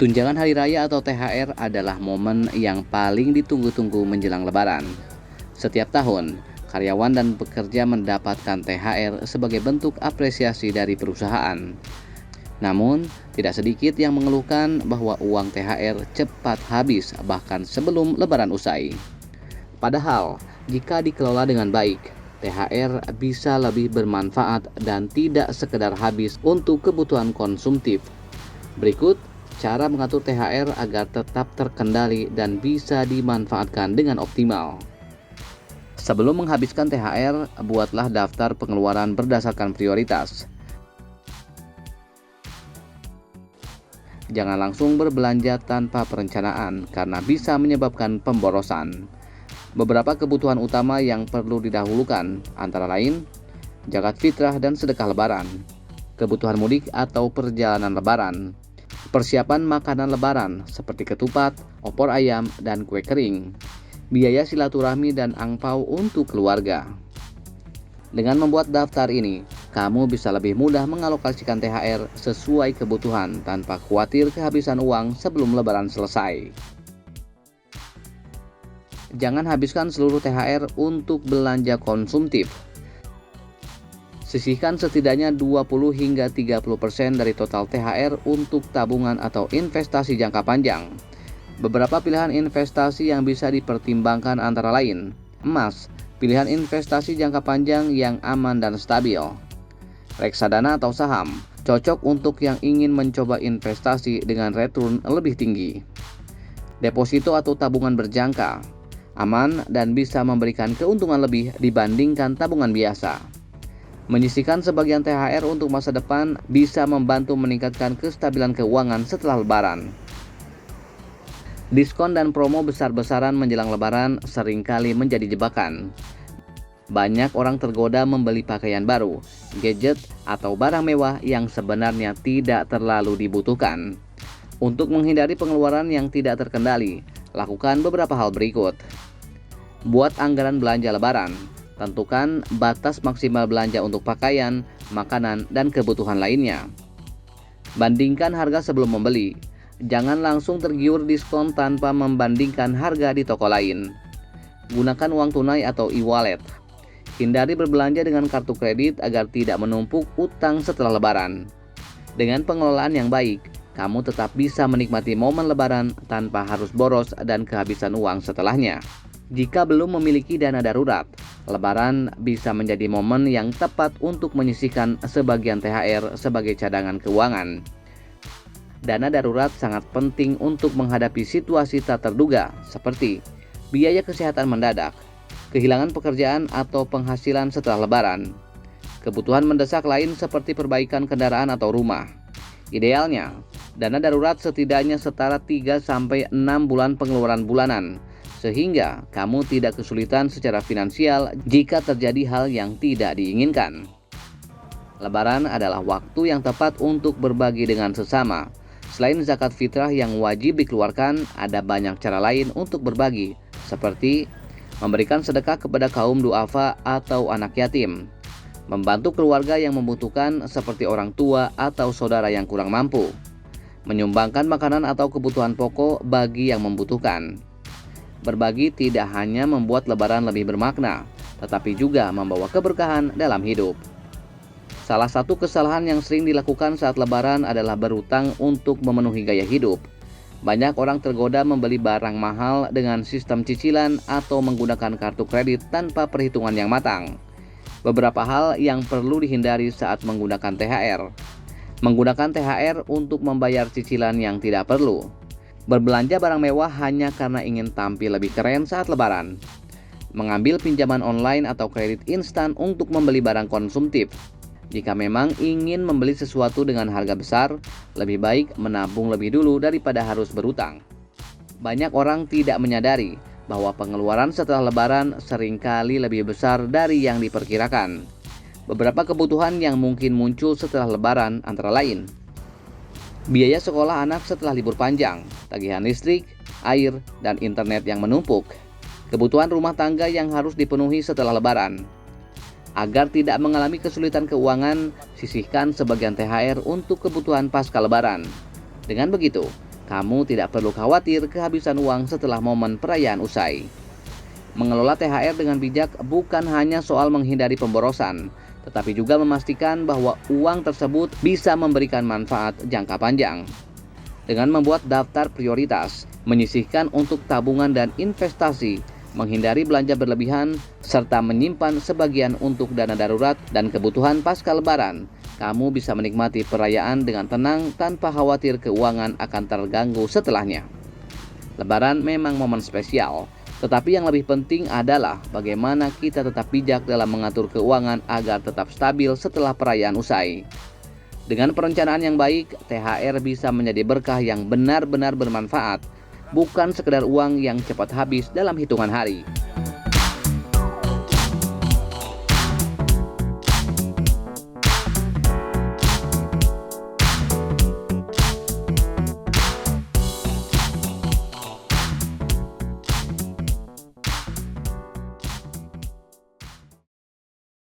Tunjangan hari raya atau THR adalah momen yang paling ditunggu-tunggu menjelang Lebaran. Setiap tahun, karyawan dan pekerja mendapatkan THR sebagai bentuk apresiasi dari perusahaan. Namun, tidak sedikit yang mengeluhkan bahwa uang THR cepat habis bahkan sebelum Lebaran usai. Padahal, jika dikelola dengan baik, THR bisa lebih bermanfaat dan tidak sekedar habis untuk kebutuhan konsumtif. Berikut cara mengatur THR agar tetap terkendali dan bisa dimanfaatkan dengan optimal. Sebelum menghabiskan THR, buatlah daftar pengeluaran berdasarkan prioritas. Jangan langsung berbelanja tanpa perencanaan karena bisa menyebabkan pemborosan. Beberapa kebutuhan utama yang perlu didahulukan antara lain zakat fitrah dan sedekah lebaran, kebutuhan mudik atau perjalanan lebaran, persiapan makanan lebaran seperti ketupat, opor ayam, dan kue kering, biaya silaturahmi dan angpau untuk keluarga. Dengan membuat daftar ini, kamu bisa lebih mudah mengalokasikan THR sesuai kebutuhan tanpa khawatir kehabisan uang sebelum lebaran selesai. Jangan habiskan seluruh THR untuk belanja konsumtif. Sisihkan setidaknya 20 hingga 30% dari total THR untuk tabungan atau investasi jangka panjang. Beberapa pilihan investasi yang bisa dipertimbangkan antara lain: emas, pilihan investasi jangka panjang yang aman dan stabil. Reksadana atau saham, cocok untuk yang ingin mencoba investasi dengan return lebih tinggi. Deposito atau tabungan berjangka, aman dan bisa memberikan keuntungan lebih dibandingkan tabungan biasa. Menyisihkan sebagian THR untuk masa depan bisa membantu meningkatkan kestabilan keuangan setelah Lebaran. Diskon dan promo besar-besaran menjelang Lebaran seringkali menjadi jebakan. Banyak orang tergoda membeli pakaian baru, gadget, atau barang mewah yang sebenarnya tidak terlalu dibutuhkan. Untuk menghindari pengeluaran yang tidak terkendali, lakukan beberapa hal berikut. Buat anggaran belanja Lebaran. Tentukan batas maksimal belanja untuk pakaian, makanan, dan kebutuhan lainnya. Bandingkan harga sebelum membeli. Jangan langsung tergiur diskon tanpa membandingkan harga di toko lain. Gunakan uang tunai atau e-wallet. Hindari berbelanja dengan kartu kredit agar tidak menumpuk utang setelah Lebaran. Dengan pengelolaan yang baik, kamu tetap bisa menikmati momen Lebaran tanpa harus boros dan kehabisan uang setelahnya. Jika belum memiliki dana darurat, Lebaran bisa menjadi momen yang tepat untuk menyisihkan sebagian THR sebagai cadangan keuangan. Dana darurat sangat penting untuk menghadapi situasi tak terduga seperti biaya kesehatan mendadak, kehilangan pekerjaan atau penghasilan setelah Lebaran. Kebutuhan mendesak lain seperti perbaikan kendaraan atau rumah. Idealnya, dana darurat setidaknya setara 3-6 bulan pengeluaran bulanan, sehingga kamu tidak kesulitan secara finansial jika terjadi hal yang tidak diinginkan. Lebaran adalah waktu yang tepat untuk berbagi dengan sesama. Selain zakat fitrah yang wajib dikeluarkan, ada banyak cara lain untuk berbagi, seperti memberikan sedekah kepada kaum duafa atau anak yatim, membantu keluarga yang membutuhkan seperti orang tua atau saudara yang kurang mampu, menyumbangkan makanan atau kebutuhan pokok bagi yang membutuhkan. Berbagi tidak hanya membuat Lebaran lebih bermakna, tetapi juga membawa keberkahan dalam hidup. Salah satu kesalahan yang sering dilakukan saat Lebaran adalah berutang untuk memenuhi gaya hidup. Banyak orang tergoda membeli barang mahal dengan sistem cicilan atau menggunakan kartu kredit tanpa perhitungan yang matang. Beberapa hal yang perlu dihindari saat menggunakan THR. Menggunakan THR untuk membayar cicilan yang tidak perlu. Berbelanja barang mewah hanya karena ingin tampil lebih keren saat Lebaran. Mengambil pinjaman online atau kredit instan untuk membeli barang konsumtif. Jika memang ingin membeli sesuatu dengan harga besar, lebih baik menabung lebih dulu daripada harus berutang. Banyak orang tidak menyadari bahwa pengeluaran setelah Lebaran seringkali lebih besar dari yang diperkirakan. Beberapa kebutuhan yang mungkin muncul setelah Lebaran antara lain: biaya sekolah anak setelah libur panjang, tagihan listrik, air, dan internet yang menumpuk, kebutuhan rumah tangga yang harus dipenuhi setelah Lebaran. Agar tidak mengalami kesulitan keuangan, sisihkan sebagian THR untuk kebutuhan pasca Lebaran. Dengan begitu, Kamu tidak perlu khawatir kehabisan uang setelah momen perayaan usai. Mengelola THR dengan bijak bukan hanya soal menghindari pemborosan, tetapi juga memastikan bahwa uang tersebut bisa memberikan manfaat jangka panjang. Dengan membuat daftar prioritas, menyisihkan untuk tabungan dan investasi, menghindari belanja berlebihan, serta menyimpan sebagian untuk dana darurat dan kebutuhan pasca Lebaran, kamu bisa menikmati perayaan dengan tenang tanpa khawatir keuangan akan terganggu setelahnya. Lebaran memang momen spesial, tetapi yang lebih penting adalah bagaimana kita tetap bijak dalam mengatur keuangan agar tetap stabil setelah perayaan usai. Dengan perencanaan yang baik, THR bisa menjadi berkah yang benar-benar bermanfaat, bukan sekedar uang yang cepat habis dalam hitungan hari.